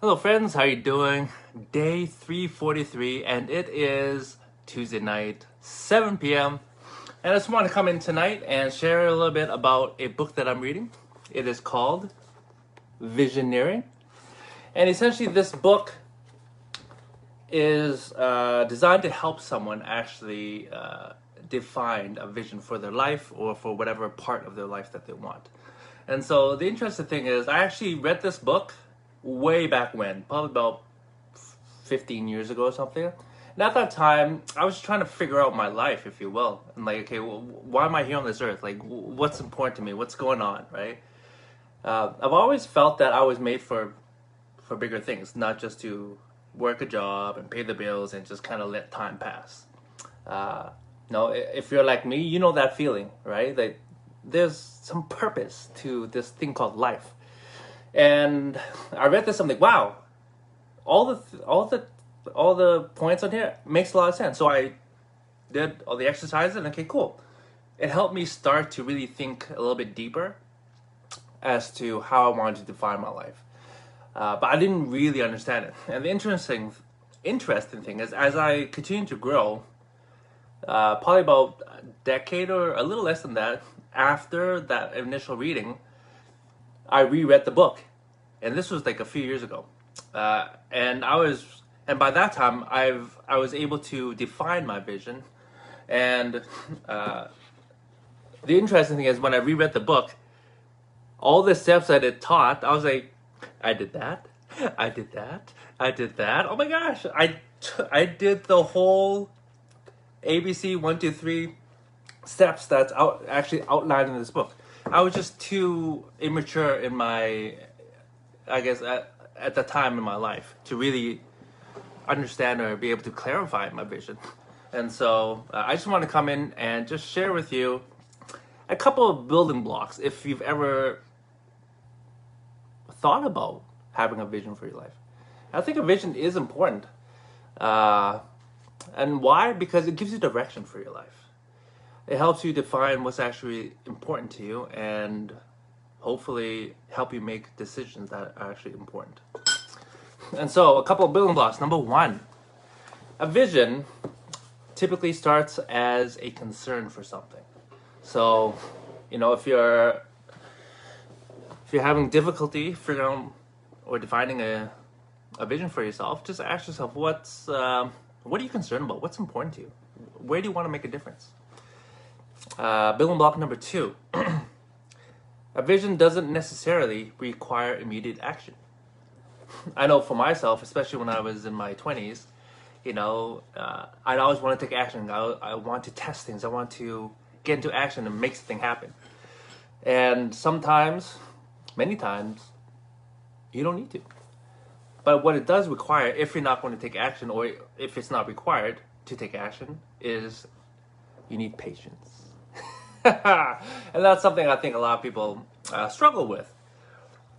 Hello friends, how you doing? Day 343 and it is Tuesday night, 7 p.m. And I just want to come in tonight and share a little bit about a book that I'm reading. It is called Visioneering. And essentially this book is designed to help someone actually define a vision for their life or for whatever part of their life that they want. And so the interesting thing is I actually read this book way back when, probably about 15 years ago or something. And at that time, I was trying to figure out my life, if you will. And like, okay, well, why am I here on this earth? Like, what's important to me? What's going on, right? I've always felt that I was made for bigger things, not just to work a job and pay the bills and just kind of let time pass. No, if you're like me, you know that feeling, right? That there's some purpose to this thing called life. And I read this, I'm like, wow, all the points on here makes a lot of sense. So I did all the exercises and okay, cool. It helped me start to really think a little bit deeper as to how I wanted to define my life. But I didn't really understand it. And the interesting thing is, as I continued to grow, probably about a decade or a little less than that, after that initial reading, I reread the book, and this was like a few years ago, and by that time I was able to define my vision, and the interesting thing is when I reread the book, all the steps that it taught, I was like, I did that, I did that, I did that. Oh my gosh, I did the whole ABC 1, 2, 3 steps that's actually outlined in this book. I was just too immature in my, I guess, at the time in my life to really understand or be able to clarify my vision. And so I just want to come in and just share with you a couple of building blocks if you've ever thought about having a vision for your life. I think a vision is important. And why? Because it gives you direction for your life. It helps you define what's actually important to you and hopefully help you make decisions that are actually important. And so a couple of building blocks. Number one, a vision typically starts as a concern for something. So, you know, if you're having difficulty figuring out or defining a vision for yourself, just ask yourself, what are you concerned about? What's important to you? Where do you want to make a difference? Building block number two, a vision doesn't necessarily require immediate action. I know for myself, especially when I was in my 20s, you know, I'd always want to take action. I want to test things. I want to get into action and make something happen. And sometimes, many times, you don't need to. But what it does require, if you're not going to take action or if it's not required to take action, is you need patience. And that's something I think a lot of people struggle with.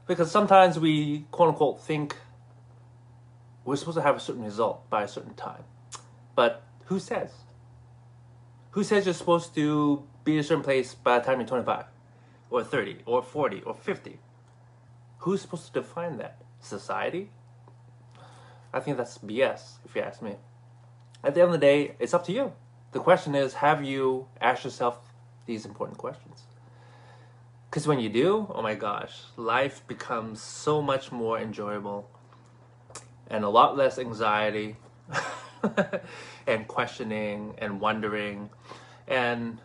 Because sometimes we, quote unquote, think we're supposed to have a certain result by a certain time. But who says? Who says you're supposed to be in a certain place by the time you're 25? Or 30? Or 40? Or 50? Who's supposed to define that? Society? I think that's BS, if you ask me. At the end of the day, it's up to you. The question is, have you asked yourself these important questions? Because when you do, oh my gosh, life becomes so much more enjoyable and a lot less anxiety and questioning and wondering, and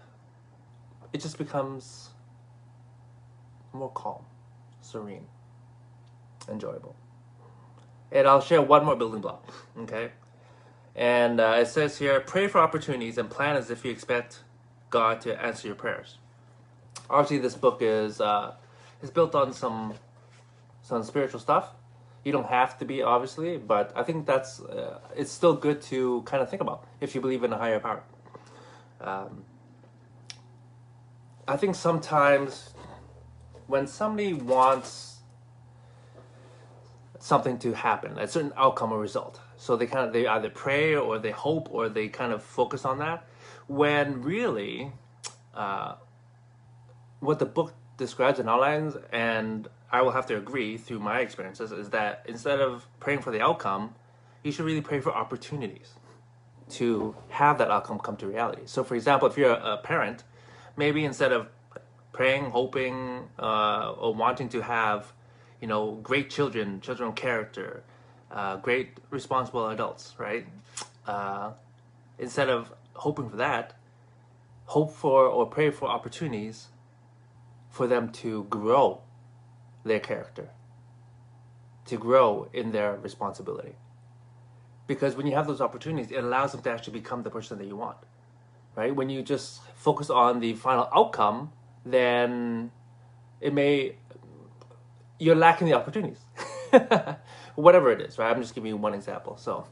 it just becomes more calm, serene, enjoyable. And I'll share one more building block, okay? And it says here, pray for opportunities and plan as if you expect God to answer your prayers. Obviously, this book is built on some spiritual stuff. You don't have to be, obviously, but I think that's it's still good to kind of think about if you believe in a higher power. I think sometimes when somebody wants something to happen, a certain outcome or result, so they either pray or they hope or they kind of focus on that, when really what the book describes and outlines, and I will have to agree through my experiences, is that instead of praying for the outcome, you should really pray for opportunities to have that outcome come to reality. So, for example, if you're a parent, maybe instead of praying, hoping, or wanting to have, great children of character, great responsible adults, right? Instead of hoping for that, hope for or pray for opportunities for them to grow their character, to grow in their responsibility. Because when you have those opportunities, it allows them to actually become the person that you want, right? When you just focus on the final outcome, then you're lacking the opportunities. Whatever it is, right? I'm just giving you one example. So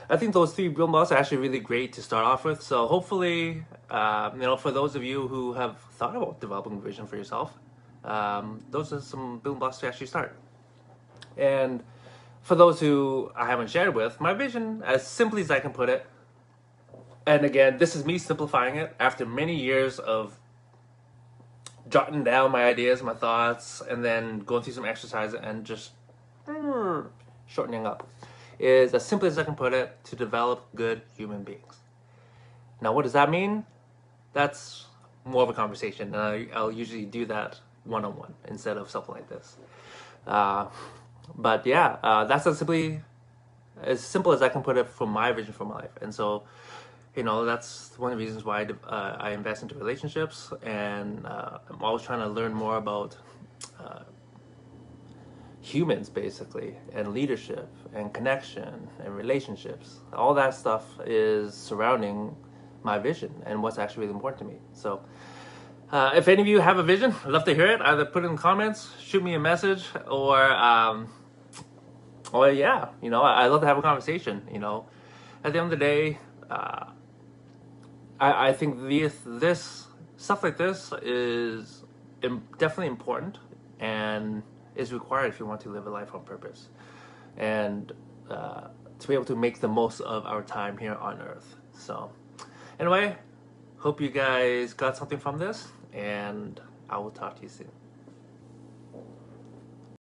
I think those 3 building blocks are actually really great to start off with. So hopefully, for those of you who have thought about developing a vision for yourself, those are some building blocks to actually start. And for those who I haven't shared with, my vision, as simply as I can put it, and again, this is me simplifying it after many years of jotting down my ideas, my thoughts, and then going through some exercises and just shortening up, is as simply as I can put it, to develop good human beings. Now, what does that mean? That's more of a conversation, and I'll usually do that one-on-one instead of something like this. But yeah, that's as simple as I can put it for my vision for my life. And so, that's one of the reasons why I invest into relationships, and I'm always trying to learn more about humans, basically, and leadership and connection and relationships. All that stuff is surrounding my vision and what's actually really important to me. So if any of you have a vision, I'd love to hear it. Either put it in the comments, shoot me a message, or yeah, I love to have a conversation. At the end of the day, I think this stuff like this is definitely important and is required if you want to live a life on purpose, and to be able to make the most of our time here on Earth. So anyway, hope you guys got something from this, and I will talk to you soon.